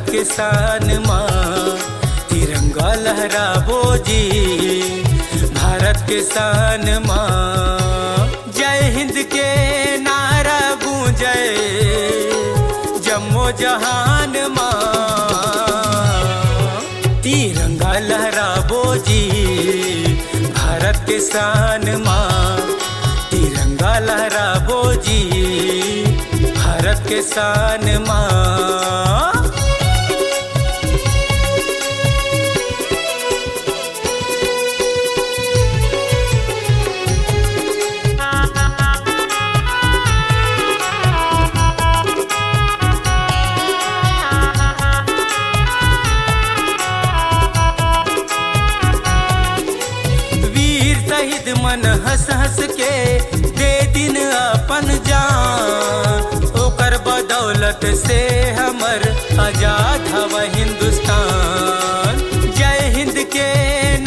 भारत के शान माँ तिरंगा लहराबो जी, भारत के शान माँ। जय हिंद के नारा गूंजे जम्मो जहान माँ, तिरंगा लहराबो जी, भारत के शान माँ। तिरंगा लहराबो जी, भारत के शान माँ। शहीद मन हंस हंस के दे दिन अपन जान, ओकर बदौलत से हमर आजाद हव हिंदुस्तान। जय हिंद के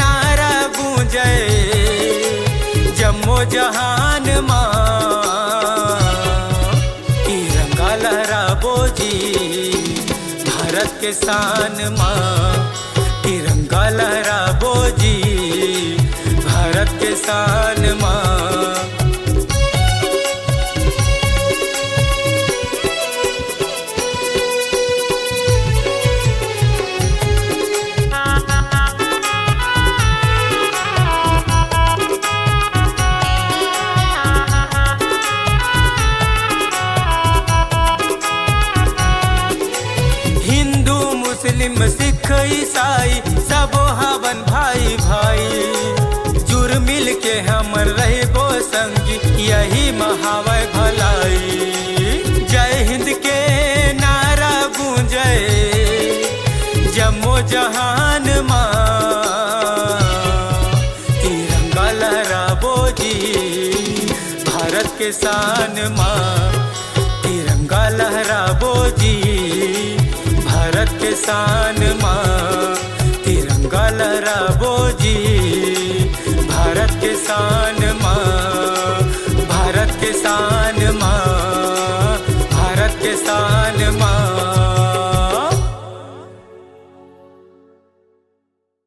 नारा गूंजे जम्मो जहान माँ, तिरंगा लहराबो जी, भारत के शान माँ। तिरंगा लहराबो जी, भारत के शान माँ। हिंदू मुस्लिम सिख ईसाई सब हवन भाई भाई, जुर मिल के हमर रहबो संगी, यही महावय भलाई। जय हिंद के नारा गूंजे जम्मो जहान माँ, तिरंगा लहराबो जी, भारत के शान माँ। तिरंगा लहराबो जी, भारत के शान माँ। तिरंगा लहराबो जी,